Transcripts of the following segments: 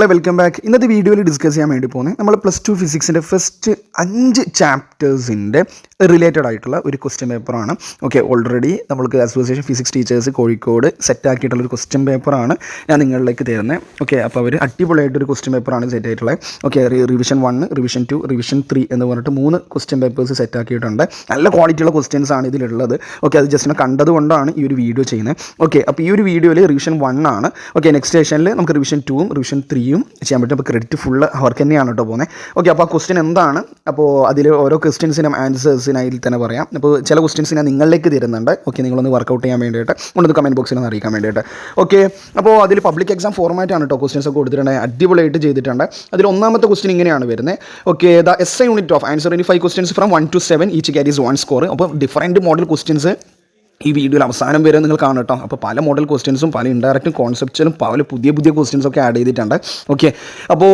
മക്കളെ welcome back. ഇന്നത്തെ വീഡിയോയിൽ ഡിസ്കസ് ചെയ്യാൻ വേണ്ടി പോകുന്നത് നമ്മൾ +2 ഫിസിക്സിൻ്റെ ഫസ്റ്റ് 5 ചാപ്റ്റേഴ്സിൻ്റെ റിലേറ്റഡ് ആയിട്ടുള്ള ഒരു ക്വസ്റ്റ്യൻ പേപ്പറാണ്. ഓക്കെ, ഓൾറെഡി നമ്മൾക്ക് association physics teachers Kozhikode set ആക്കിയിട്ടുള്ളൊരു ക്വസ്റ്റ്യൻ പേപ്പറാണ് ഞാൻ നിങ്ങളിലേക്ക് തരുന്നത്. ഓക്കെ, അപ്പോൾ അവർ അടിപൊളിയായിട്ടൊരു ക്വസ്റ്റ്യൻ പേപ്പറാണ് സെറ്റ് ആയിട്ടുള്ളത്. ഓക്കെ, റിവിഷൻ 1, റിവിഷൻ 2, റിവിഷൻ 3 എന്ന് പറഞ്ഞിട്ട് 3 ക്വസ്റ്റ്യൻ പേപ്പേഴ്സ് സെറ്റ് ആക്കിയിട്ടുണ്ട്. നല്ല ക്വാളിറ്റിയുള്ള ക്വസ്റ്റ്യൻസ് ആണ് ഇതിലുള്ളത്. ഓക്കെ, അത് ജസ്റ്റ് കണ്ടതുകൊണ്ടാണ് ഈ ഒരു വീഡിയോ ചെയ്യുന്നത്. ഓക്കെ, അപ്പോൾ ഈ ഒരു വീഡിയോയിൽ റിവിഷൻ 1 ആണ്. ഓക്കെ, നെക്സ്റ്റ് സെഷനിൽ നമുക്ക് റിവിഷൻ 2ഉം റിവിഷൻ 3യും ചെയ്യാൻ പറ്റും. അപ്പോൾ ക്രെഡിറ്റ് ഫുള്ള് അവർക്ക് തന്നെയാണ് കേട്ടോ പോകുന്നത്. ഓക്കെ, അപ്പോൾ ആ ക്വസ്റ്റ്യൻ എന്താണ്, അപ്പോൾ അതിൽ ഓരോ ക്വസ്റ്റ്യൻസിനും ആൻസേഴ്സിനായി തന്നെ പറയാം. അപ്പോൾ ചില ക്വസ്റ്റ്യൻസ് ഞാൻ നിങ്ങളിലേക്ക് തരുന്നുണ്ട്. ഓക്കെ, നിങ്ങളൊന്ന് വർക്കൗട്ട് ചെയ്യാൻ വേണ്ടിയിട്ട് ഒന്ന് കമൻറ്റ് ബോക്സിൽ ഒന്ന് അറിയിക്കാൻ വേണ്ടിയിട്ട്. ഓക്കെ, അപ്പോൾ അതിൽ പബ്ലിക് എക്സാം ഫോർമാറ്റ് ആണ് കേട്ടോ ക്വസ്റ്റ്യൻസ് ഒക്കെ കൊടുത്തിട്ടുണ്ട്. അടിപൊളിയായിട്ട് ചെയ്തിട്ടുണ്ട്. അതിൽ ഒന്നാമത്തെ ക്വസ്റ്റ്യൻ ഇങ്ങനെയാണ് വരുന്നത്. Okay, the SI unit of answer 5 questions from 1 to 7 each carries 1 score. അപ്പോൾ ഡിഫറൻറ്റ് മോഡൽ ക്വസ്റ്റ്യൻസ് ഈ വീഡിയോയിൽ അവസാനം വരെ നിങ്ങൾ കാണും കേട്ടോ. അപ്പോൾ പല മോഡൽ ക്വസ്റ്റ്യൻസും പല ഇൻഡയറക്റ്റും കോൺസെപ്റ്റ്സിലും പല പുതിയ ക്വസ്റ്റ്യൻസ് ഒക്കെ ആഡ് ചെയ്തിട്ടുണ്ട്. ഓക്കെ, അപ്പോൾ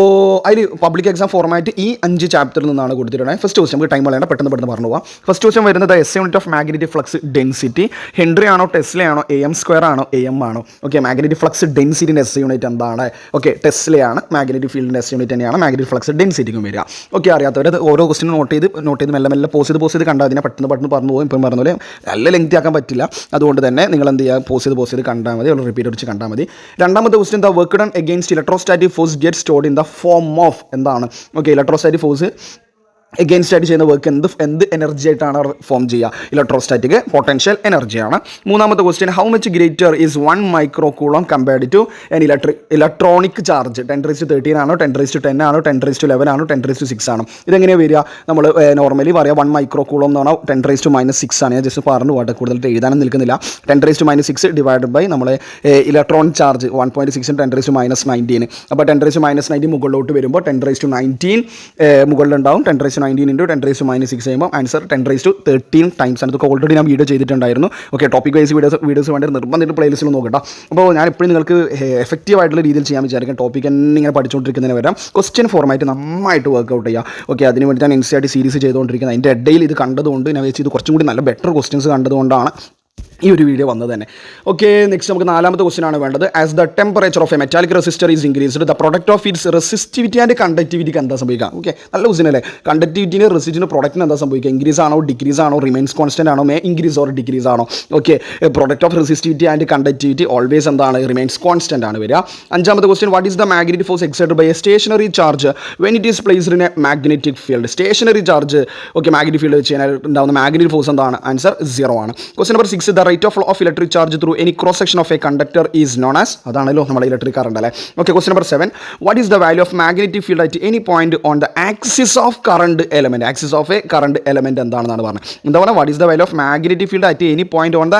അതിൽ പബ്ലിക് എക്സാം ഫോർമാറ്റ് ഈ 5 ചാപ്റ്ററിൽ നിന്നാണ് കൊടുത്തിട്ടുള്ളത്. ഫസ്റ്റ് ക്വസ്റ്റ്യൻ നമുക്ക് ടൈം കളയണ്ട, പെട്ടെന്ന് പറഞ്ഞു പോകാം. ഫസ്റ്റ് ക്വസ്റ്റ്യൻ വരുന്നത് SI unit of magnetic flux density. Henry ആണോ, ടെസ്ല ആണോ, AM² ആണോ, AM ആണോ? ഓക്കെ, മാഗ്നറ്റിക് ഫ്ലക്സ് ഡെൻസിറ്റിൻ്റെ SI യൂണിറ്റ് എന്താണ്? ഓക്കെ, ടെസ്ലയാണ്. മാഗ്നറ്റിക് ഫീൽഡിൻ്റെ SI യൂണിറ്റ് തന്നെയാണ് മാഗ്നറ്റിക് ഫ്ലക്സ് ഡെൻസിറ്റിക്കും വരിക. ഓക്കെ, അറിയാത്തവർ ഓരോ ക്വസ്റ്റ്യൻ നോട്ട് ചെയ്ത് മെല്ലെ പോസ് ചെയ്ത് കണ്ടാൽ അതിനെ പെട്ടെന്ന് പറഞ്ഞു പോകും. ഇപ്പം പറഞ്ഞ പോലെ നല്ല ലെങ്തി ആക്കാൻ പറ്റില്ല. അതുകൊണ്ട് തന്നെ നിങ്ങൾ എന്ത് ചെയ്യുക, പോസ് ചെയ്ത് കണ്ടാൽ മതി, ഒരു റിപ്പീറ്റ് അടിച്ച് കണ്ടാൽ മതി. രണ്ടാമത്തെ question, the work done against electrostatic force get stored in the form of എന്താണ്? ഓക്കെ, ഇലക്ട്രോസ്റ്റാറ്റിക് ഫോഴ്സ് എഗെയിൻസ്റ്റ് ആയിട്ട് ചെയ്യുന്ന വർക്ക് എന്ത് എനർജി ആയിട്ടാണ് ഫോം ചെയ്യുക? ഇലക്ട്രോസ്റ്റാറ്റിക് പൊട്ടൻഷ്യൽ എനർജിയാണ്. മൂന്നാമത്തെ question, how much greater is 1 micro coulomb compared to an electronic charge? 10⁻13 ആണോ, 10⁻10 ആണോ, 10⁻11 ആണോ, 10⁻6 ആണോ? ഇതെങ്ങനെയാണ് വരിക? നമ്മൾ നോർമലി പറയാം 1 മൈക്രോ കൂളോം എന്ന് പറഞ്ഞാൽ 10⁻6 ആണ്. ഞാൻ ജസ്റ്റ് പറഞ്ഞു പോട്ടെ, കൂടുതൽ എഴുതാനും നിൽക്കുന്നില്ല. 10⁻6 ഡിവൈഡഡ് ബൈ നമ്മളെ ഇലക്ട്രോൺ ചാർജ് 1.6 10⁻19. അപ്പോൾ 10⁻19 മുകളിലോട്ട് വരുമ്പോൾ 10⁻19 മുകളിലുണ്ടാവും. 10⁻19 into 10⁻6 ചെയ്യുമ്പോൾ ആൻസർ 10⁻13 ടൈംസ് ആണ്. ഇതൊക്കെ ഓൾറെഡി ഞാൻ വീഡിയോ ചെയ്തിട്ടുണ്ടായിരുന്നു. ഓക്കെ, ടോപ്പിക് വൈസ് വീഡിയോസ് വേണ്ടി നിർബന്ധമായിട്ട് പ്ലേലിസ്റ്റിൽ നോക്കട്ടോ. അപ്പോൾ ഞാൻ എപ്പോഴും നിങ്ങൾക്ക് എഫക്റ്റീവ് ആയിട്ടുള്ള രീതിയിൽ ചെയ്യാൻ വിചാരിക്കും. ടോപ്പിക് തന്നെ ഇങ്ങനെ പഠിച്ചുകൊണ്ടിരിക്കുന്നതിന് വരാം ക്വസ്റ്റ്യൻ ഫോർമാറ്റ് നന്നായിട്ട് വർക്കൗട്ട് ചെയ്യുക. ഓക്കെ, അതിന് വേണ്ടി ഞാൻ NCERT സീരീസ് ചെയ്തുകൊണ്ടിരിക്കുന്നത്. അതിൻ്റെ ഇടയിൽ ഇത് കണ്ടതുകൊണ്ട് ഞാൻ വെച്ച് ഇത് കുറച്ചും കൂടി നല്ല ബെറ്റർ ക്വസ്റ്റ്യൻസ് കണ്ടതുകൊണ്ടാണ് ഈ ഒരു വീഡിയോ വന്നത് തന്നെ. ഓക്കെ, നെക്സ്റ്റ് നമുക്ക് നാലാമത്തെ ക്വസ്റ്റ്യൻ ആണ് വേണ്ടത്. As the temperature of a metallic resistor is increased the product of its resistivity and കണ്ടക്ടിവിറ്റിക്ക് എന്താ സംഭവിക്കുക? ഓക്കെ, നല്ല ക്വസ്റ്റ്യൻ അല്ലേ. കണ്ടക്ടിവിറ്റിന് റെസിസ്റ്റിവിറ്റിന് പ്രൊഡക്റ്റിന് എന്താ സംഭവിക്കുക? ഇൻക്രീസ് ആണോ, ഡിക്രീസ് ആണോ, റിമൈൻസ് കോൺസ്റ്റന്റ് ആണോ, ഇൻക്രീസ് ഓർ ഡിക്രീസ് ആണോ? Okay, product of resistivity and conductivity always എന്താണ്? റിമൈൻസ് കോൺസ്റ്റന്റ് ആണ് വരിക. അഞ്ചാമത്തെ question, what is the magnetic force exerted by a stationary charge when it is placed in a magnetic field? Stationary charge okay magnetic field വെച്ച് കഴിഞ്ഞാൽ ഉണ്ടാകുന്ന magnetic force എന്താണ്? Answer 0 ആണ്. Question number 6, the rate of flow of electric charge through any cross section of a conductor is known as അതാണല്ലോ നമ്മുടെ electric current അല്ലേ. Okay, question number 7, what is the value of magnetic field at any point on the axis of current element? Axis of A current element എന്താണെന്നാണ് പറഞ്ഞത്. എന്താ പറയുക? What is the value of magnetic field at any point on the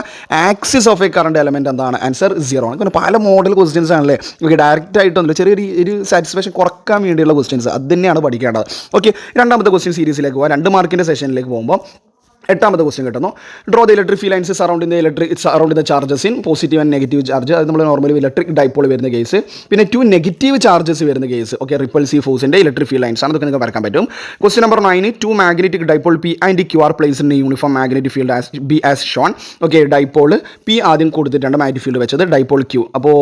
axis of A current element എന്താണ്? Answer 0 ആണ്. പിന്നെ പല model questions ആണല്ലേ. Okay, direct ആയിട്ടൊന്നുമില്ല, ചെറിയൊരു സാറ്റിസ്ഫാക്ഷൻ കുറക്കാൻ വേണ്ടിയുള്ള ക്വസ്റ്റ്യൻസ് അത് തന്നെയാണ് പഠിക്കേണ്ടത്. ഓക്കെ, രണ്ടാമത്തെ ക്വസ്റ്റ്യൻ സീരീസിലേക്ക് പോകാം. 2 മാർക്കിൻ്റെ സെഷനിലേക്ക് പോകുമ്പോൾ എട്ടാമത്തെ ക്വസ്റ്റ്യൻ കിട്ടുന്നു. Draw the electric field lines surround the charges in positive and negative charge. അത് നമ്മൾ നോർമലി ഇലക്ട്രിക് ഡൈപോൾ വരുന്ന കേസ്, പിന്നെ 2 നെഗറ്റീവ് ചാർജസ് വരുന്ന കേസ്. ഓക്കെ, റിപ്പൾസീവ് ഫോഴ്സിൻ്റെ ഇലക്ട്രിക് ഫീൽഡ് ലൈൻസ് ആണ്. അതൊക്കെ നിങ്ങൾക്ക് വരക്കാൻ പറ്റും. Question number 9, 2 magnetic dipole P and Q are placed in uniform magnetic field B as shown. Okay, dipole P ആദ്യം കൊടുത്തിട്ടുണ്ട്, മാഗ്നറ്റിക് ഫീൽഡ് വെച്ചത് ഡൈപോൾ Q. അപ്പോൾ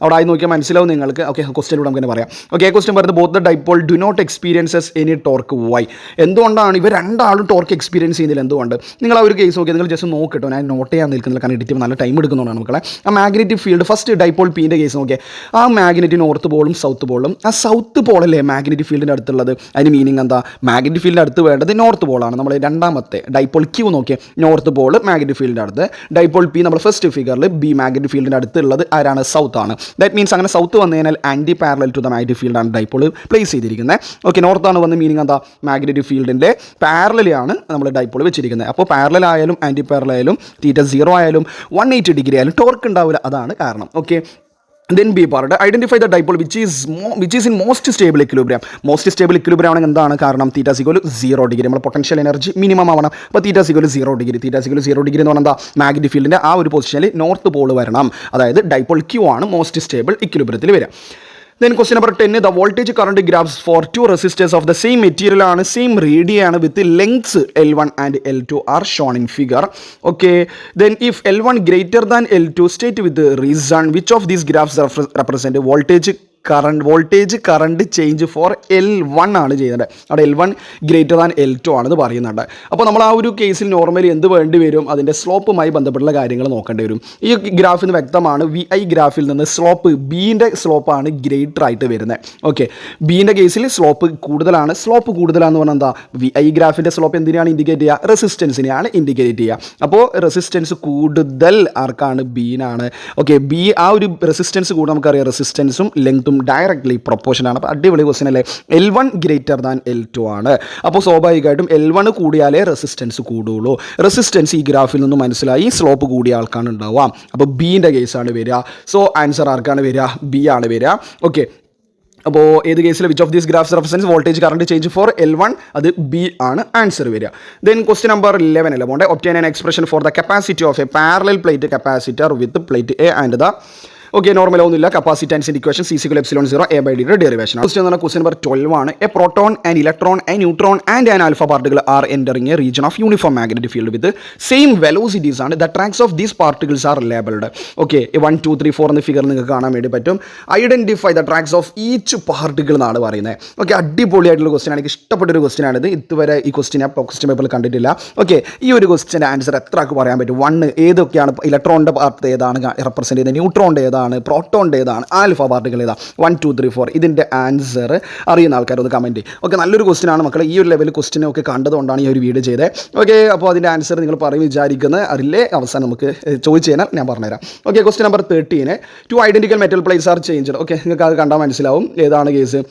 അവിടെ ആയി നോക്കിയാൽ മനസ്സിലാവും നിങ്ങൾക്ക്. ഓക്കെ, ക്വസ്റ്റ്യനിലൂടെ നമുക്ക് തന്നെ പറയാം. ഓക്കെ, ക്വസ്റ്റ്യൻ പറയുന്നത് both the dipole do not experiences any torque. Why? എന്തുകൊണ്ടാണ് ഇവർ രണ്ടാളും ടോർക്ക് എക്സ്പീരിയൻസ് ചെയ്യുന്നില്ല? എന്തുകൊണ്ട്? നിങ്ങൾ ആ ഒരു കേസ് നോക്കി നിങ്ങൾ ജസ്റ്റ് നോക്കിട്ടോ. ഞാൻ നോട്ട് ചെയ്യാൻ നിൽക്കുന്നില്ല, കാരണം എഡിറ്റ് നല്ല ടൈം എടുക്കുന്നതാണ് മക്കളെ. ആ മാഗ്നറ്റിക് ഫീൽഡ് ഫസ്റ്റ് ഡൈപോൾ Pൻ്റെ കേസ് നോക്കിയാൽ ആ മാഗ്നറ്റ് നോർത്ത് പോളും സൗത്ത് പോളും. ആ സൗത്ത് പോളല്ലേ മാഗ്നറ്റിക് ഫീൽഡിൻ്റെ അടുത്തുള്ളത്? അതിന് മീനിങ് എന്താ? മാഗ്നറ്റിക് ഫീൽഡിൻ്റെ അടുത്ത് വേണ്ടത് നോർത്ത് പോളാണ്. നമ്മൾ രണ്ടാമത്തെ ഡൈപോൾ Q നോക്കിയാൽ നോർത്ത് പോൾ മാഗ്നറ്റിക് ഫീൽഡിൻ്റെ അടുത്ത്. ഡൈപോൾ P നമ്മൾ ഫസ്റ്റ് ഫിഗറിൽ B മാഗ്നറ്റിക് ഫീൽഡിൻ്റെ അടുത്തുള്ളത് ആരാണ്? സൗത്ത് ആണ്. ദാറ്റ് മീൻസ് അങ്ങനെ സൗത്ത് വന്നു കഴിഞ്ഞാൽ anti parallel to the magnetic ഫീൽഡാണ് ഡൈപോൾ പ്ലേസ് ചെയ്തിരിക്കുന്നത്. ഓക്കെ, നോർത്താണ് വന്ന മീനിങ് എന്താ? മാഗ്നറ്റിക് ഫീൽഡിൻ്റെ പാരലലാണ് നമ്മൾ ഡൈപോൾ വെച്ചിരിക്കുന്നത്. അപ്പോൾ പാരലൽ ആയാലും ആൻറ്റി പാരലൽ ആയാലും θ0 ആയാലും 180 ഡിഗ്രി ആയാലും ടോർക്ക് ഉണ്ടാവില്ല. അതാണ് കാരണം. Okay, then B part, identify the dipole which is in most stable equilibrium. Most stable equilibrium ആണെങ്കിൽ എന്താണ് കാരണം? θ0 ഡിഗ്രി. നമ്മൾ പൊട്ടൻഷ്യൽ എനർജി മിനിമം ആവണം. അപ്പോൾ θ0 ഡിഗ്രി. θ0 ഡിഗ്രി എന്ന് പറഞ്ഞാൽ എന്താ? മാഗ്നറ്റിക് ഫീൽഡിൻ്റെ ആ ഒരു പൊസിഷനിൽ നോർത്ത് പോൾ വരണം. അതായത് ഡൈപോൾ Q ആണ് മോസ്റ്റ് സ്റ്റേബിൾ ഇക്വിലിബ്രിയത്തിൽ വരിക. Then question number 10, the voltage current graphs for 2 resistors of the same material ആണ്, same radii with the lengths L1 and L2 are shown in figure. Okay, then if L1 greater than L2, state with the reason which of these graphs represent voltage voltage current change for L1 ആണ് ചെയ്യുന്നത്. അവിടെ L1 greater than L2 ആണെന്ന് പറയുന്നുണ്ട്. അപ്പോൾ നമ്മൾ ആ ഒരു കേസിൽ നോർമലി എന്ത് വേണ്ടി വരും? അതിൻ്റെ സ്ലോപ്പുമായി ബന്ധപ്പെട്ടുള്ള കാര്യങ്ങൾ നോക്കേണ്ടി വരും. ഈ ഗ്രാഫിൽ നിന്ന് വ്യക്തമാണ്, VI ഗ്രാഫിൽ നിന്ന് സ്ലോപ്പ് ബീൻ്റെ സ്ലോപ്പാണ് ഗ്രേറ്റർ ആയിട്ട് വരുന്നത്. ഓക്കെ, ബീൻ്റെ കേസിൽ സ്ലോപ്പ് കൂടുതലാണ്. സ്ലോപ്പ് കൂടുതലാണെന്ന് പറഞ്ഞാൽ എന്താ? VI ഗ്രാഫിൻ്റെ സ്ലോപ്പ് എന്തിനാണ് ഇൻഡിക്കേറ്റ് ചെയ്യുക? റെസിസ്റ്റൻസിനെയാണ് ഇൻഡിക്കേറ്റ് ചെയ്യുക. അപ്പോൾ റെസിസ്റ്റൻസ് കൂടുതൽ ആർക്കാണ്? ബീനാണ്. ഓക്കെ, ബി ആ ഒരു റെസിസ്റ്റൻസ് കൂടെ നമുക്കറിയാം, റെസിസ്റ്റൻസും ലെങ്ത്തും ഡയറക്ട്ലി പ്രൊപ്പോർഷൻ ആണ്. അപ്പോൾ അടിപൊളി ക്വസ്റ്റ്യൻ അല്ലേ? L1 ഗ്രേറ്റർ ദാൻ L2 ആണ്. അപ്പോൾ സ്വാഭാവികമായിട്ടും L1 കൂടിയാലേ റെസിസ്റ്റൻസ് കൂടുള്ളൂ. റെസിസ്റ്റൻസ് ഈ ഗ്രാഫിൽ നിന്ന് മനസ്സിലായി, സ്ലോപ്പ് കൂടിയ ആൾക്കാണ് ഉണ്ടാവുക. അപ്പോൾ ബീൻ്റെ കേസാണ് വരിക. സോ ആൻസർ ആർക്കാണ് വരിക? ബി ആണ് വരിക. ഓക്കെ, അപ്പോൾ ഏത് കേസിൽ which of these graphs represents voltage current change for L1? അത് ബി ആണ് ആൻസർ വരിക. ദെൻ ക്വസ്റ്റ്യൻ നമ്പർ 11 അല്ലേ പോണ്ടേ? Obtain an expression for the capacity of a parallel plate capacitor with plate A and the okay normal ഒന്നുമില്ല. Capacity and equation C = ε0 A/d derivation. Question എന്ന് പറഞ്ഞാൽ question number 12 ആണ്. A proton, an electron, a neutron and an alpha particle are entering a region of uniform magnetic field with same velocities ആണ്. The tracks of these particles are labelled. Okay, 1 2 3 4 എന്ന figure നിങ്ങൾക്ക് കാണാൻ വേണ്ടി പറ്റും. Identify the tracks of each particle എന്നാണ് പറയുന്നത്. Okay, അടിപൊളിയായിട്ടുള്ള question ആണ്. എനിക്ക് ഇഷ്ടപ്പെട്ടൊരു ക്വസ്റ്റ്യൻ ആണിത്. ഇതുവരെ ഈ ക്വസ്റ്റ്യൻ പേപ്പറിൽ കണ്ടിട്ടില്ല. ഓക്കെ, ഈ ഒരു ക്വസ്റ്റ്യൻ്റെ ആൻസർ എത്ര ആൾക്ക് പറയാൻ പറ്റും? 1 ഏതൊക്കെയാണ്? ഇലക്ട്രോണിൻ്റെ പാർട്ട് ഏതാണ് റെപ്രസെൻറ്റ് ചെയ്യുന്നത്? ന്യൂട്രോണിൻ്റെ ഏതാണ്? പ്രോട്ടോണിൻ്റെ ഏതാണ്? ആൽഫ പാർട്ടിക്കിൾ ഏതാണ്? 1 2 3 4 ഇതിൻ്റെ ആൻസർ അറിയുന്ന ആൾക്കാരൊന്ന് കമൻറ്റ്. ഓക്കെ, നല്ലൊരു ക്വസ്റ്റ്യൻ ആണ് മക്കളെ. ഈ ഒരു ലെവൽ ക്വസ്റ്റ്യനൊക്കെ കണ്ടതുകൊണ്ടാണ് ഈ ഒരു വീഡിയോ ചെയ്തത്. ഓക്കെ, അപ്പോൾ അതിൻ്റെ ആൻസർ നിങ്ങൾ പറയും വിചാരിക്കുന്നത് അറിയില്ലേ? അവസാനം നമുക്ക് ചോദിച്ചു കഴിഞ്ഞാൽ ഞാൻ പറഞ്ഞുതരാം. Okay, question number 13. 2 identical metal plates are changed. Okay, നിങ്ങൾക്ക് അത് കണ്ടാൽ മനസ്സിലാവും ഏതാണ് case.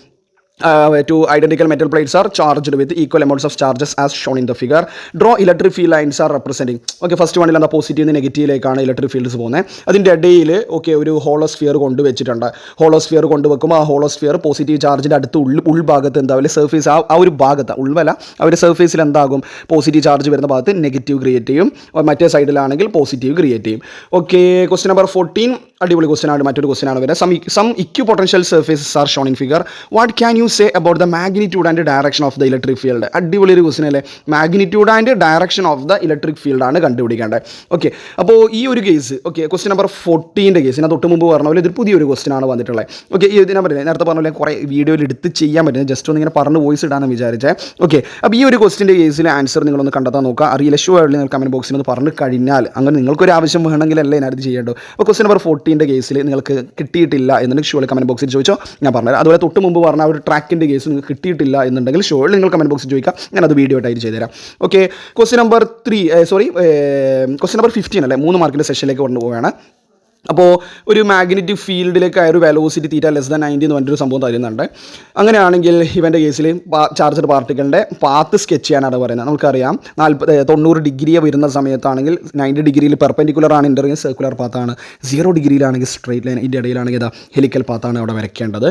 2 identical metal plates are charged with equal amounts of charges as shown in the figure. Draw electric field lines are representing. Okay, first one എന്താ positive നിന്ന് നെഗറ്റീവിലേക്കാണ് electric fields പോകുന്നത്. അതിൻ്റെ ഇടയിൽ ഓക്കെ ഒരു ഹോളോസ്ഫിയർ കൊണ്ടുവച്ചിട്ടുണ്ട്. ഹോളോസ്ഫിയർ കൊണ്ടുവെക്കുമ്പോൾ ആ hollow sphere positive ചാർജിൻ്റെ അടുത്ത് ഉൾഭാഗത്ത് എന്താവില്ല surface ആ ഒരു ഭാഗത്ത് ഉൾവല ആ ഒരു സർഫേസിൽ എന്താകും? പോസിറ്റീവ് ചാർജ് വരുന്ന ഭാഗത്ത് നെഗറ്റീവ് ക്രിയേറ്റ് ചെയ്യും, മറ്റേ സൈഡിലാണെങ്കിൽ പോസിറ്റീവ് ക്രിയേറ്റ് ചെയ്യും. ഓക്കെ, ക്വസ്റ്റ്യൻ നമ്പർ 14 അടിപൊളി ക്വസ്റ്റ്യൻ ആണ്. മറ്റൊരു ക്വസ്റ്റ്യൻ ആണ് വരുന്നത്. Some equipotential surfaces are shown in figure. What can you say about the magnitude and direction of the electric field? അടിപൊളി ഒരു ക്വസ്റ്റ്യൻ അല്ലേ? Magnitude and direction of the electric field ആണ് കണ്ടുപിടിക്കേണ്ടത്. Okay, അപ്പോൾ ഈ ഒരു കേസ് ഓക്കെ ക്വസ്റ്റ്യൻ നമ്പർ 14ൻ്റെ case ഞാൻ തൊട്ട് മുമ്പ് പറഞ്ഞ പോലെ ഇത് പുതിയൊരു ക്വസ്റ്റ്യൻ ആണ് വന്നിട്ടുള്ളത്. ഓക്കെ, ഇതിനെ പറ്റില്ല നേരത്തെ പറഞ്ഞ പോലെ കുറേ വീഡിയോയിൽ എടുത്ത് ചെയ്യാൻ പറ്റുന്നത് ജസ്റ്റ് ഒന്ന് ഇങ്ങനെ പറഞ്ഞ് വോയിസ് ഇടാമെന്ന് വിചാരിച്ചേ. ഓക്കെ, അപ്പോൾ ഈ ഒരു ക്വസ്റ്റ്യൻ്റെ കേസിൽ ആൻസർ നിങ്ങളൊന്ന് കണ്ടെത്താൻ നോക്കുക. അറിയില്ല ഷുവർ നിങ്ങൾ കമൻറ്റ് ബോക്സിൽ ഒന്ന് പറഞ്ഞു കഴിഞ്ഞാൽ അങ്ങനെ നിങ്ങൾക്കൊരു ആവശ്യം വേണമെങ്കിലല്ലേ ഞാനത് ചെയ്യേണ്ടത്. അപ്പോൾ ക്വസ്റ്റ്യൻ നമ്പർ 14ൻ്റെ കേസിൽ നിങ്ങൾക്ക് കിട്ടിയിട്ടില്ല എന്നുണ്ടെങ്കിൽ ഷുവർ കമൻറ്റ് ബോക്സിൽ ചോദിച്ചോ, ഞാൻ പറഞ്ഞുതരാം. അതുപോലെ തൊട്ട് മുമ്പ് പറഞ്ഞ ഒരു ട്രാക്കിൻ്റെ കേസ് നിങ്ങൾക്ക് കിട്ടിയിട്ടില്ല എന്നുണ്ടെങ്കിൽ ഷുവർ നിങ്ങൾ കമൻറ്റ് ബോക്സിൽ ചോദിക്കാം, ഞാനത് വീഡിയോ ആയിട്ട് ചെയ്തുതരാം. ഓക്കെ, ക്വസ്റ്റ്യൻ നമ്പർ 15 അല്ലേ, 3 മാർക്കിൻ്റെ സെഷനിലേക്ക് കൊണ്ടുപോവുകയാണ്. അപ്പോൾ ഒരു മാഗ്നറ്റിക് ഫീൽഡിലേക്ക് ഒരു വെലോസിറ്റി θ <90 എന്ന് പറഞ്ഞൊരു സംഭവം തരുന്നുണ്ട്. അങ്ങനെയാണെങ്കിൽ ഇവൻ്റെ കേസിൽ ചാർജഡ് പാർട്ടിക്കിളിൻ്റെ പാത്ത് സ്കെച്ച് ചെയ്യാനാണ് പറയുന്നത്. നമുക്കറിയാം 90 ഡിഗ്രി വരുന്ന സമയത്താണെങ്കിൽ 90 ഡിഗ്രിയിൽ പെർപെൻഡിക്കുലർ ആണ് ഇൻ്റർവ്യൂ സർക്കുലർ പാത്താണ്. 0 ഡിഗ്രിയിലാണെങ്കിൽ സ്ട്രൈറ്റ് ലൈൻ, ഇതിൻ്റെ ഇടയിലാണെങ്കിൽ ഇതാ ഹെലിക്കൽ പാത്താണ് അവിടെ വരയ്ക്കേണ്ടത്.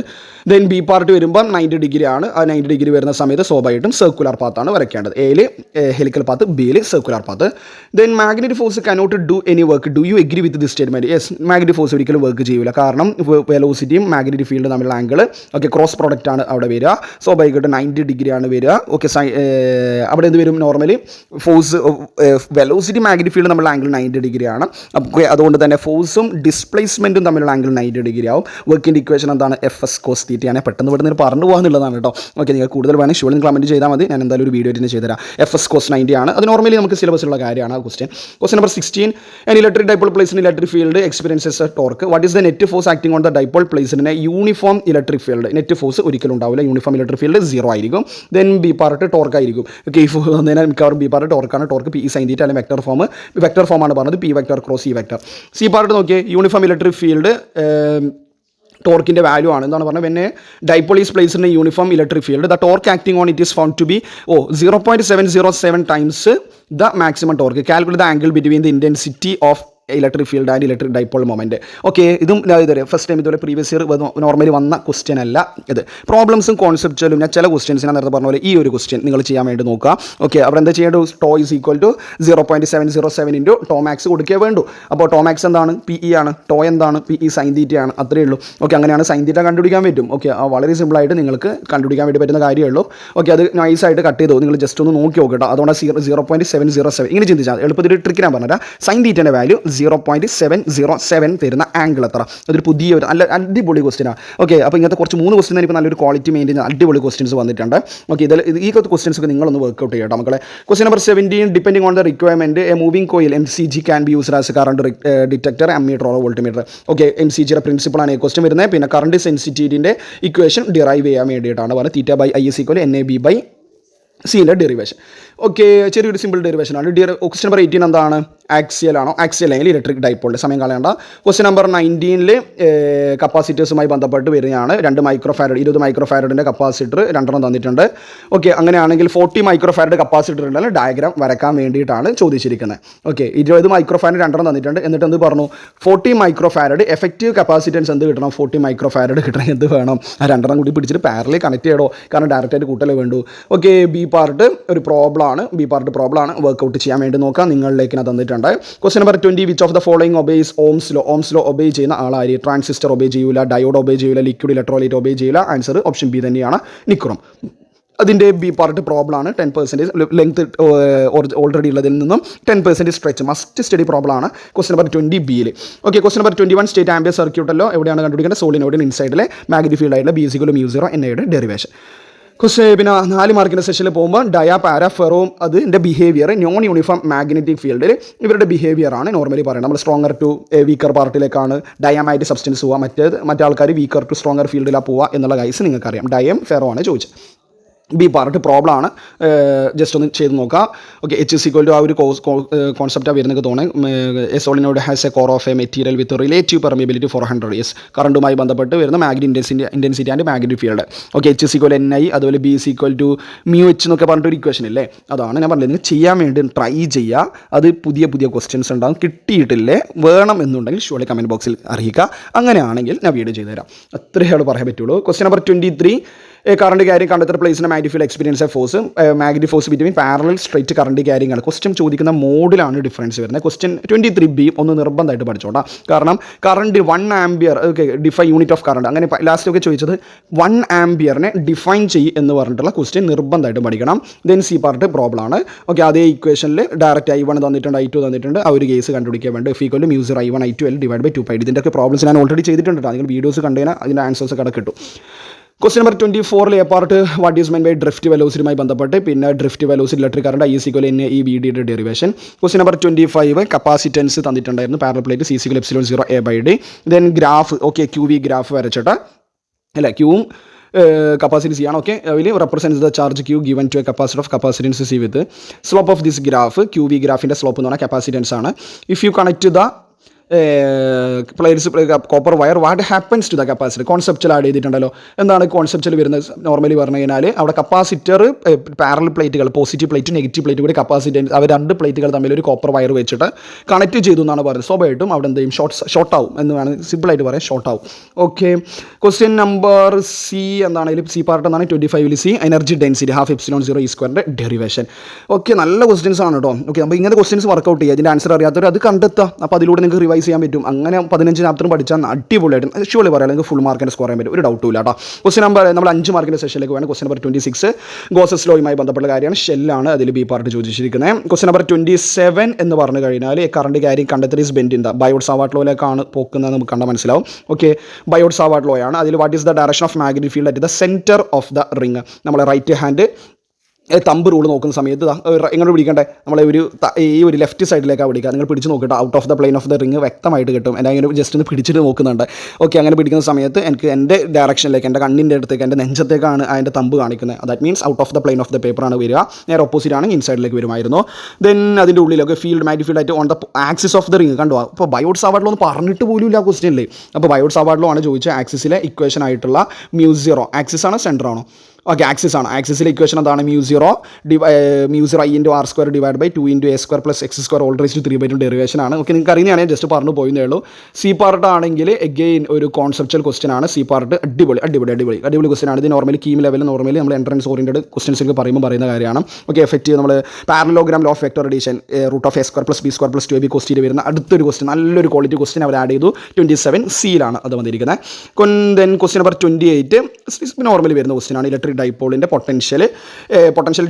ദെൻ ബി പാർട്ട് വരുമ്പം 90 ഡിഗ്രി ആണ്. ആ 90 ഡിഗ്രി വരുന്ന സമയത്ത് സ്വാഭാവികമായിട്ടും സർക്കുലർ പാത്താണ് വരയ്ക്കേണ്ടത്. എയിൽ ഹെലിക്കൽ പാത്ത്, ബിയിൽ circular path. Then magnetic force cannot do any work. Do you agree with this statement? Yes, magnetic force ഒരിക്കലും വർക്ക് ചെയ്യില്ല. കാരണം വെലോസിറ്റിയും മാഗ്നറ്റിക് ഫീൽഡ് തമ്മിലുള്ള ആംഗിൾ ഓക്കെ ക്രോസ് പ്രോഡക്റ്റ് ആണ് അവിടെ വരിക. സ്വാഭാവികമായിട്ടും 90 ഡിഗ്രി ആണ് വരിക. ഓക്കെ, അവിടെ എന്ത് വരും? Normally force velocity magnetic field തമ്മിലുള്ള ആംഗിൾ 90 ഡിഗ്രി ആണ്. അപ്പോൾ അതുകൊണ്ട് തന്നെ ഫോഴ്സും ഡിസ്പ്ലേസ്മെൻറ്റും തമ്മിലുള്ള ആംഗിൾ 90 ഡിഗ്രി ആവും. വർക്കിൻ്റെ ഇക്വേഷൻ എന്താണ്? FS cos θ ആണ്. പെട്ടെന്ന് പെട്ടെന്ന് പറഞ്ഞു പോകാന്നുള്ളതാണ് കേട്ടോ. ഓക്കെ, നിങ്ങൾ കൂടുതൽ വേണമെങ്കിൽ ഷുവർ നിങ്ങൾ കമൻറ്റ് ചെയ്താൽ മതി, ഞാൻ എന്തായാലും ഒരു വീഡിയോ തന്നെ ചെയ്തുതരാം. FS cos 90 ആണ്. അത് നോർമലി നമുക്ക് സിലബസിലുള്ള കാര്യമാണ് ആ question. Question number 16. an electric dipole placed in electric field experiences a torque. What is the net force acting on the dipole placed in a uniform electric field? net force ഒരിക്കലും ഉണ്ടാവില്ല. Uniform electric field 0 ആയിരിക്കും. Then B part torque ആയിരിക്കും. Okay, മിക്കവാറും B part ടോർക്കാണ്. Torque P sine theta അല്ലെങ്കിൽ vector form ആണ് പറഞ്ഞത്. P vector cross E vector. C part നോക്കിയേ, യൂണിഫോം ഇലക്ട്രിക് ഫീൽഡ് ടോർക്കിൻ്റെ വാല്യൂ ആണ് എന്താണ് പറഞ്ഞത്? When dipole is placed in a uniform electric field the torque acting on it is found to be 0.707 times the maximum torque. Calculate the angle between the intensity of electric field and electric dipole moment. Okay, ഇതും ഇതുവരെ first time ഇതുപോലെ previous year normally വന്ന question അല്ല ഇത്. പ്രോബ്ലംസും കോൺസെപ്റ്റും ഞാൻ ചില questions ഞാൻ നേരത്തെ പറഞ്ഞ പോലെ ഈ ഒരു ക്വസ്റ്റ്യൻ നിങ്ങൾ ചെയ്യാൻ വേണ്ടി നോക്കുക. ഓക്കെ, അവിടെ എന്താ ചെയ്യേണ്ടത്? Tau is equal to 0.707 into tau max കൊടുക്കേ വേണ്ടു. അപ്പോൾ ടോ മാക്സ് എന്താണ്? PE ആണ്. ടോ എന്താണ്? PE സൈൻ തീറ്റ ആണ്. അത്രയേ ഉള്ളൂ. ഓക്കെ, അങ്ങനെയാണ് സൈൻ തീറ്റ കണ്ടുപിടിക്കാൻ പറ്റും. ഓക്കെ, വളരെ സിമ്പിളായിട്ട് നിങ്ങൾക്ക് കണ്ടുപിടിക്കാൻ വേണ്ടി പറ്റുന്ന കാര്യമേ ഉള്ളൂ. ഓക്കെ, അത് നൈസായിട്ട് കട്ട് ചെയ്തോ, നിങ്ങൾ ജസ്റ്റ് ഒന്ന് നോക്കി നോക്കട്ടോ. അതുകൊണ്ട് 0.707 ഇങ്ങനെ ചിന്തിച്ചാൽ എളുപ്പത്തിൽ ട്രിക്ക് ഞാൻ പറഞ്ഞുതരാം. സൈൻ തീറ്റേൻ്റെ വാല്യൂ 0.707 തരുന്ന ആംഗിൾ എത്ര? അതൊരു പുതിയൊരു നല്ല അടിപൊളി ക്വസ്റ്റ്യനാണ്. ഓക്കെ, അപ്പോൾ ഇങ്ങനത്തെ കുറച്ച് 3 ക്വസ്റ്റ്യൻ ഇപ്പോൾ നല്ലൊരു ക്വാളിറ്റി മെയിൻറ്റെയിൻ ചെയ്യുന്ന അടിപൊളി ക്വസ്റ്റ്യൻസ് വന്നിട്ടുണ്ട്. ഓക്കെ, ഈ ക്വസ്റ്റ്യൻസ് ഒക്കെ നിങ്ങളൊന്ന് വർക്ക്ഔട്ട് ചെയ്യട്ടോ മക്കളെ. Question number 17, depending on the requirement a moving coil MCG can be used as current detector, ammeter or voltmeter. Okay, MCGയുടെ പ്രിൻസിപ്പിളാണ് ഈ ക്വസ്റ്റ്യൻ വരുന്നത്. പിന്നെ കറണ്ട് സെൻസിറ്റിവിറ്റിൻ്റെ ഇക്വേഷൻ ഡിറൈവ് ചെയ്യാൻ വേണ്ടിയിട്ടാണ് പറയുന്നത്. θ/I=NAB/C derivation. ഓക്കെ, ചെറിയൊരു സിമ്പിൾ ഡെറിവേഷൻ ആണ്. ക്വസ്റ്റ്യൻ നമ്പർ 18 എന്താണ്? ആക്സിയൽ ആണോ? ആക്സിയൽ അല്ലെങ്കിൽ ഇലക്ട്രിക് ഡൈപോളിൻ്റെ സമയം കളയണ്ട. ക്വസ്റ്റ്യൻ നമ്പർ 19 കപ്പാസിറ്റേഴ്സുമായി ബന്ധപ്പെട്ട് വരികയാണ്. 2 മൈക്രോഫാരഡ് 20 മൈക്രോഫാരഡിൻ്റെ കപ്പാസിറ്റർ 2 തന്നിട്ടുണ്ട്. ഓക്കെ, അങ്ങനെയാണെങ്കിൽ 40 മൈക്രോഫാരഡ് കപ്പാസിറ്റർ ഉണ്ടെങ്കിൽ ഡയഗ്രാം വരക്കാൻ വേണ്ടിയിട്ടാണ് ചോദിച്ചിരിക്കുന്നത്. ഓക്കെ, 20 മൈക്രോഫാരഡ് 2 തന്നിട്ടുണ്ട്. എന്നിട്ട് എന്ത് പറഞ്ഞു? 40 മൈക്രോഫാരഡ് എഫക്റ്റീവ് കപ്പാസിറ്റൻസ് എന്ത് കിട്ടണം? 40 മൈക്രോഫാരഡ് കിട്ടണം. എന്ത് വേണം? ആ 2 കൂടി പിടിച്ചിട്ട് പാരലി കണക്ട് ചെയ്യണോ? കാരണം ഡയറക്റ്റായിട്ട് കൂട്ടലേ വേണ്ടൂ. ഓക്കെ, ബി പാർട്ട് ഒരു പ്രോബ്ലം ആണ്. വർക്കൗട്ട് ചെയ്യാൻ വേണ്ടി നോക്കാം. നിങ്ങളിലേക്ക് തന്നിട്ടുണ്ട്. Question number 20, which of the following obeys Ohm's law obey ചെയ്യുന്ന ആളായി? ട്രാൻസിസ്റ്റർ ഒബേ ചെയ്യൂല, ഡയോഡ് ഒബേ ചെയ്യൂല, ലിക്വിഡ് ഇലക്ട്രോലൈറ്റ് ഒബേ ചെയ്യില്ല. ആൻസർ ഓപ്ഷൻ ബി തന്നെയാണ്, നിക്രോം. അതിൻ്റെ ബി പാർട്ട് പ്രോബ്ലമാണ്. 10% ലെങ്ത് ഓൾറെഡി ഉള്ളതിൽ നിന്നും 10% സ്ട്രെച്ച് മസ്റ്റ് സ്റ്റഡി പ്രോബ്ലം ആണ്. ക്വസ്റ്റ്യൻ നമ്പർ 20 ബിയിൽ. Okay, question number 21, state Ampere സർക്യൂട്ടല്ലോ എവിടെയാണ് കണ്ടുപിടിക്കേണ്ടത്? സോളിനോയിഡിന് ഇൻസൈഡിലെ മാഗ്നറ്റിക് ഫീൽഡ് ആയിട്ടുള്ള B=μ0 എന്നയുടെ ഡെറിവേഷൻ. പിന്നെ 4 മാർക്കിൻ്റെ സെഷനിൽ പോകുമ്പോൾ ഡയാ പാര ഫെറോം അതിൻ്റെ ബിഹേവിയർ നോൺ യൂണിഫോം മാഗ്നറ്റിക് ഫീൽഡിൽ ഇവരുടെ ബിഹേവിയർ ആണ് നോർമലി പറയുന്നത്. നമ്മൾ സ്ട്രോങ്ങർ ടു വീക്കർ പാർട്ടിലേക്കാണ് ഡയാമായിട്ട് സബ്സ്റ്റൻസ് പോവുക, മറ്റേ ആൾക്കാർ വീക്കർ ടു സ്ട്രോങ്ങർ ഫീൽഡിലാണ് പോവുക എന്നുള്ള ഗൈസ് നിങ്ങൾക്കറിയാം. ഡയം ഫെറോ ആണ് ചോദിച്ചത്. ബി പാർട്ട് പ്രോബ്ലം ആണ്. ജസ്റ്റ് ഒന്ന് ചെയ്ത് നോക്കാം. ഓക്കെ, H=, ആ ഒരു കോൺസെപ്റ്റാണ് വരുന്നത് തോന്നുന്നത്. A solenoid has A core of A material with relative permeability 400 years. കറണ്ടുമായി ബന്ധപ്പെട്ട് വരുന്ന magnetic intensity and magnetic field. Okay, H=Ni, അതുപോലെ B=μH എന്നൊക്കെ പറഞ്ഞിട്ടൊരു ഇക്വേഷൻ ഇല്ലേ? അതാണ് ഞാൻ പറഞ്ഞത്. നിങ്ങൾ ചെയ്യാൻ വേണ്ടി ട്രൈ ചെയ്യുക. അത് പുതിയ ക്വസ്റ്റ്യൻസ് ഉണ്ടാകും. കിട്ടിയിട്ടില്ലേ വേണം എന്നുണ്ടെങ്കിൽ ഷുവർലി കമൻറ്റ് ബോക്സിൽ അറിയിക്കുക. അങ്ങനെയാണെങ്കിൽ ഞാൻ വീഡിയോ ചെയ്തുതരാം. അത്രയാണ് പറയാൻ പറ്റുള്ളൂ. Question number 23, current carrying conductor പ്ലേസിന് magnetic field experience force magnetic force between parallel straight current carrying ആണ്. ക്വസ്റ്റ്യൻ ചോദിക്കുന്ന മോഡിലാണ് ഡിഫറൻസ് വരുന്നത്. ക്വസ്റ്റ്യൻ 23B ഒന്ന് നിർബന്ധമായിട്ട് പഠിച്ചോട്ടാ. കാരണം current 1 ampere okay define unit of current അങ്ങനെ ലാസ്റ്റ് ഒക്കെ ചോദിച്ചത് 1 ആംബിയറിനെ ഡിഫൈൻ ചെയ്യും എന്ന് പറഞ്ഞിട്ടുള്ള ക്വസ്റ്റ്യൻ നിർബന്ധമായിട്ട് പഠിക്കണം. ദെൻ സി പാർട്ട് പ്രോബ്ലം ആണ്. ഓക്കെ, അതേ ഇക്വേഷനിൽ ഡയറക്റ്റ് I1 തന്നിട്ടുണ്ട്, I2 തന്നിട്ടുണ്ട്. ആ ഒരു കേസ് കണ്ടുപിടിക്കാൻ വേണ്ടി F=μ0 I1 I2 L/2π. ഇതിൻ്റെയൊക്കെ പ്രോബ്ലംസ് ഞാൻ ഓൾറെഡി ചെയ്തിട്ടുണ്ട്. നിങ്ങൾ വീഡിയോസ് കണ്ടുകഴിഞ്ഞാൽ അതിൻ്റെ ആൻസേഴ്സ് ഒക്കെ കിട്ടും. Question number 24 A part what is meant by drift വെലോസിറ്റിയുമായി ബന്ധപ്പെട്ട് പിന്നെ drift velocity electric current I=NAEVD derivation. Question number 25 capacitance തന്നിട്ടുണ്ടായിരുന്നു. Parallel plate C=ε0 A/D. Then graph okay QV graph വരച്ചിട്ട് അല്ലേ ക്യൂവും capacity C ആണ്. ഓക്കെ, അതിൽ represents the charge Q given to a capacitor of capacitance C with slope of this graph QV ഗ്രാഫിൻ്റെ slope എന്ന് പറഞ്ഞാൽ capacitance ആണ്. If you connect to the copper wire what happens to the capacitor conceptual add ചെയ്തിട്ടുണ്ടല്ലോ. എന്താണ് conceptual വരുന്നത്? Normally പറഞ്ഞു കഴിഞ്ഞാൽ അവിടെ കപ്പാസിറ്റർ പാരലൽ പ്ലേറ്റുകൾ പോസിറ്റീവ് പ്ലേറ്റ് നെഗറ്റീവ് പ്ലേറ്റ് കൂടി കപ്പാസിറ്റൻസ് അവർ 2 പ്ലേറ്റുകൾ തമ്മിൽ ഒരു കോപ്പർ വയർ വെച്ചിട്ട് കണക്ട് ചെയ്തു എന്നാണ് പറയുന്നത്. സ്വാഭാവികമായിട്ടും അവിടെ എന്തെയും ഷോർട്ട് ആവും എന്ന് വേണം സിമ്പിളായിട്ട് പറയാം, ഷോർട്ട് ആവും. ഓക്കെ, ക്വസ്റ്റ്യൻ നമ്പർ സി എന്താണെങ്കിലും സി പാർട്ട് എന്നാണ് 25 C energy density ½ ε0 derivation. Okay, നല്ല ക്വസ്റ്റ്യൻസ് ആണ് കേട്ടോ. ഓക്കെ, അപ്പോൾ ഇങ്ങനത്തെ ക്വസ്റ്റ്യൻസ് വർക്കൗട്ട് ചെയ്യുക. അതിൻ്റെ ആൻസർ അറിയാത്തവർ അത് കണ്ടെത്തുക. അപ്പോൾ അതിലൂടെ നിങ്ങൾക്ക് റിവൈസ് ചെയ്യാൻ പറ്റും. അങ്ങനെ 15 ചാപ്റ്ററും പഠിച്ചാൽ അടിപൊളിയായിട്ട് ഷുവർലി പറയാം, അല്ലെങ്കിൽ ഫുൾ മാർക്കിന് സ്കോർ ചെയ്യാൻ പറ്റും, ഒരു ഡൗട്ടും ഇല്ല കേട്ടോ. ക്വസ്റ്റ്യൻ നമ്പർ നമ്മൾ 5 മാർക്കിൻ്റെ സെഷനിലേക്ക് വേണം. ക്വസ്റ്റ്യൻ നമ്പർ 26 ഗോസസ് ലോയുമായി ബന്ധപ്പെട്ട കാര്യമാണ്. ഷെല്ലാണ് അതിൽ ബി പാർട്ട് ചോദിച്ചിരിക്കുന്നത്. ക്വസ്റ്റ്യൻ നമ്പർ 27 എന്ന് പറഞ്ഞു കഴിഞ്ഞാൽ current carrying conductor is bend in the Biot Savart ലോയിലേക്കാണ് പോകുന്നത് നമുക്ക് കണ്ടാൽ മനസ്സിലാവും. ഓക്കെ, ബയോട്ട് സാവാർട്ട് ലോ ആണ്. അതിൽ what is the direction of magnetic field at the centre of the ring. നമ്മളെ റൈറ്റ് ഹാൻഡ് തമ്പ് റൂൾ നോക്കുന്ന സമയത്ത് എങ്ങനെ പിടിക്കണ്ടേ? നമ്മളെ ഈ ഒരു ലെഫ്റ്റ് സൈഡിലേക്കാണ് പിടിക്കുക. നിങ്ങൾ പിടിച്ച് നോക്കിയിട്ട് out of the plain of the ring വ്യക്തമായിട്ട് കിട്ടും. എന്നെ അങ്ങനെ ജസ്റ്റ് ഒന്ന് പിടിച്ചിട്ട് നോക്കുന്നുണ്ട്. ഓക്കെ, അങ്ങനെ പിടിക്കുന്ന സമയത്ത് എനിക്ക് എൻ്റെ ഡയറക്ഷനിലേക്ക് എൻ്റെ കണ്ണിൻ്റെ അടുത്തേക്ക് എൻ്റെ നെഞ്ചത്തേക്കാണ് അതിൻ്റെ തമ്പ് കാണിക്കുന്നത്. That means out of the plain of the പേപ്പറാണ് വരിക. നേരെ ഓപ്പോസിറ്റ് ആണെങ്കിൽ ഇൻസൈഡിലേക്ക് വരുമായിരുന്നു. ദെൻ അതിൻ്റെ ഉള്ളിലൊക്കെ ഫീൽഡ് മാഗ്നറ്റിക് ഫീൽഡ് ആയിട്ട് on the axis of the ring കണ്ടു. അപ്പോൾ ബയോട്ട് സാവാർട്ട് ലോ ഒന്ന് പറഞ്ഞിട്ട് പോലും ഇല്ല ക്വസ്റ്റ്യനിൽ. അപ്പോൾ ബയോട്ട് സാവാർട്ട് ലോ ആണ് ചോദിച്ചത്. ആക്സിസിലെ ഇക്വേഷൻ ആയിട്ടുള്ള μ0 ആക്സിസ് ആണോ സെൻറ്റർ ആണോ? ഓക്കെ, ആക്സിസ് ആണ്. ആക്സിസിലെ ഇക്വേഷൻ എന്താണ്? μ0 I/r² divide by 2 × a² + x² all raised to 3/2 derivation ആണ്. ഓക്കെ, നിങ്ങൾക്ക് അറിയുന്നതാണ്, ജസ്റ്റ് പറഞ്ഞു പോയിന്നേ ഉള്ളൂ. സി പാർട്ട് ആണെങ്കിൽ എഗെയിൻ ഒരു കോൺസെപ്റ്റൽ ക്വസ്റ്റൻ ആണ്. സി പാർട്ട് അടിപൊളി ക്വസ്റ്റൻ ആണ്. ഇത് നോർമലി കീം ലെവലിൽ നോർമലി നമ്മൾ എൻട്രൻസ് ഓറിയൻറ്റഡ് ക്വസ്റ്റൻസ് ഒക്കെ പറയുന്ന കാര്യമാണ്. ഓക്കെ, എഫക്റ്റീവ് നമ്മൾ parallelogram law of vector addition √(a² + b² + 2ab കോസ്റ്റിൽ വരുന്ന അടുത്തൊരു ക്വസ്റ്റൻ, നല്ലൊരു ക്വാളിറ്റി ക്വസ്റ്റൻ അവർ ആഡ് ചെയ്തു. 27 സിയിലാണ് അത് വന്നിരിക്കുന്നത്. ദെൻ ക്വസ്റ്റൻ നമ്പർ 28 നോർമലി വരുന്ന ക്വസ്റ്റൻ ആണ്. ഇലക്ട്രിക് ഡൈപോളിൻ്റെ potential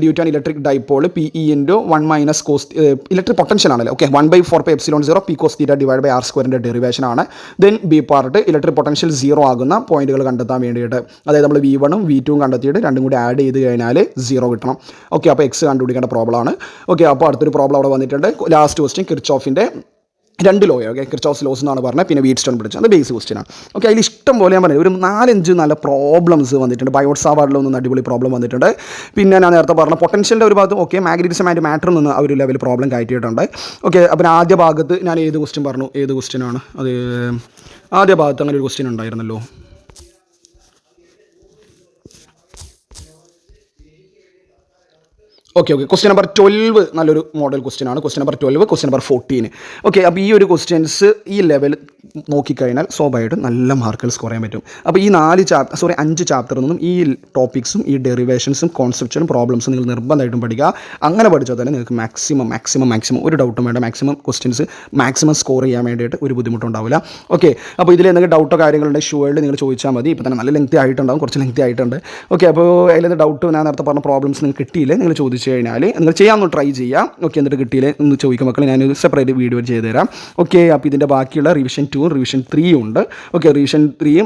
due to an electric dipole PE into 1 minus cos electric potential ആണല്ലോ. Okay, 1/4πε0 P cos θ divide by r² derivation ആണ്. Then B part electric potential 0 ആകുന്ന പോയിന്റുകൾ കണ്ടെത്താൻ വേണ്ടിയിട്ട്, അതായത് നമ്മൾ V1ഉം V2ഉം കണ്ടെത്തിയിട്ട് രണ്ടും കൂടി ആഡ് ചെയ്ത് കഴിഞ്ഞാൽ 0 കിട്ടണം. ഓക്കെ, അപ്പോൾ എക്സ് കണ്ടുപിടിക്കേണ്ട പ്രോബ്ലമാണ്. ഓക്കെ, അപ്പോൾ അടുത്തൊരു പ്രോബ്ലം അവിടെ വന്നിട്ടുണ്ട്. ലാസ്റ്റ് ക്വസ്റ്റ്യൻ കിർച്ചോഫിൻ്റെ 2 ലോ. ഓക്കെ, കിർച്ചോഫ്സ് ലോസ് എന്നാണ് പറഞ്ഞത്. പിന്നെ വീറ്റ്സ്റ്റോൺ ബ്രിഡ്ജ്, അത് ബേസ് ക്വസ്റ്റ്യനാണ്. ഓക്കെ, അതിൽ ഇഷ്ടം പോലെ ഞാൻ പറഞ്ഞത് ഒരു 4-5 നല്ല പ്രോബ്ലംസ് വന്നിട്ടുണ്ട്. ബയോട്ട് സാവാർഡിലോ നിന്ന് അടിപൊളി പ്രോബ്ലം വന്നിട്ടുണ്ട്. പിന്നെ ഞാൻ നേരത്തെ പറഞ്ഞ പൊട്ടൻഷ്യലിൻ്റെ ഒരു ഭാഗത്ത് ഓക്കെ മാഗ്നറ്റിസം ആൻഡ് മാറ്ററിൽ നിന്ന് ആ ഒരു ലെവൽ പ്രോബ്ലം കയറ്റിയിട്ടുണ്ട്. ഓക്കെ, അപ്പം ആദ്യ ഭാഗത്ത് ഞാൻ ഏത് ക്വസ്റ്റ്യൻ പറഞ്ഞു, ഏത് ക്വസ്റ്റ്യനാണ് അത്? ആദ്യ ഭാഗത്ത് അങ്ങനെ ഒരു ക്വസ്റ്റ്യൻ ഉണ്ടായിരുന്നല്ലോ. ഓക്കെ, ക്വസ്റ്റ്യൻ നമ്പർ 12 നല്ലൊരു മോഡൽ ക്വസ്റ്റ്യൻ ആണ്. Question number 12, question number 14. Okay, അപ്പോൾ ഈ ഒരു ക്വസ്റ്റ്യൻസ് ഈ ലെവൽ നോക്കിക്കഴിഞ്ഞാൽ സ്വാഭാവികമായിട്ടും നല്ല മാർക്കുകൾ സ്കോർ ചെയ്യാൻ പറ്റും. അപ്പോൾ ഈ 5 ചാപ്റ്ററിൽ നിന്നും ഈ ടോപ്പിക്സും ഈ ഡെറിവേഷൻസും കോൺസെപ്റ്റും പ്രോബ്ലംസും നിങ്ങൾ നിർബന്ധമായിട്ടും പഠിക്കുക. അങ്ങനെ പഠിച്ചാൽ തന്നെ നിങ്ങൾക്ക് മാക്സിമം ഒരു ഡൗട്ടും വേണ്ട, ക്വസ്റ്റ്യൻസ് സ്കോർ ചെയ്യാൻ വേണ്ടിയിട്ട് ഒരു ബുദ്ധിമുട്ടുണ്ടാവില്ല. ഓക്കെ, അപ്പോൾ ഇതിൽ എന്തെങ്കിലും ഡൗട്ടോ കാര്യങ്ങളുണ്ടെങ്കിൽ ഷുവറിൽ നിങ്ങൾ ചോദിച്ചാൽ മതി. ഇപ്പോൾ തന്നെ നല്ല ലെങ്തി ആയിട്ടുണ്ടാവും, കുറച്ച് ലെങ്തി ആയിട്ടുണ്ട്. ഓക്കെ, അപ്പോൾ അതിൽ ഡൗട്ട് ഞാൻ നേരത്തെ പറഞ്ഞ പ്രോബ്ലംസ് നിങ്ങൾക്ക് കിട്ടിയില്ലേ, നിങ്ങൾ ചോദിച്ചു കഴിഞ്ഞാൽ നിങ്ങൾ ചെയ്യാമെന്ന് ട്രൈ ചെയ്യാം. ഓക്കെ, എന്നിട്ട് കിട്ടിയില്ലേ ഒന്ന് ചോദിക്കും മക്കളെ, ഞാനൊരു സെപ്പറേറ്റ് വീഡിയോ ചെയ്ത് തരാം. ഓക്കെ, അപ്പോൾ ഇതിൻ്റെ ബാക്കിയുള്ള റിവിഷൻ 2 റിവിഷൻ 3 ഉണ്ട്. ഓക്കെ, റിവിഷൻ 3യും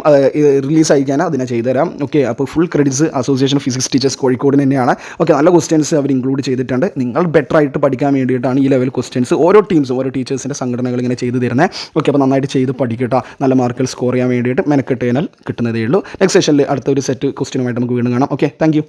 റിലീസ് അയക്കാൻ അതിനെ ചെയ്തു തരാം. ഓക്കെ, അപ്പോൾ full credits association of physics teachers Kozhikode തന്നെയാണ്. ഓക്കെ, നല്ല ക്വസ്റ്റ്യൻസ് അവർ ഇൻക്ലൂഡ് ചെയ്തിട്ടുണ്ട്. നിങ്ങൾ ബെറ്റർ ആയിട്ട് പഠിക്കാൻ വേണ്ടിയിട്ടാണ് ഈ ലെവൽ ക്വസ്റ്റ്യൻസ് ഓരോ ടീംസും ഓരോ ടീച്ചേഴ്സിൻ്റെ സംഘടനകൾ ഇങ്ങനെ ചെയ്തു തരുന്നത്. ഓക്കെ, അപ്പോൾ നന്നായിട്ട് ചെയ്ത് പഠിക്കട്ടോ. നല്ല മാർക്കുകൾ സ്കോർ ചെയ്യാൻ വേണ്ടിയിട്ട് മെനക്കെട്ട് കഴിഞ്ഞാൽ കിട്ടുന്നതേ ഉള്ളൂ. നെക്സ്റ്റ് സെഷനിൽ അടുത്തൊരു സെറ്റ് ക്വസ്റ്റ്യനുമായിട്ട് നമുക്ക് വീണ്ടും കാണാം. Okay, thank you.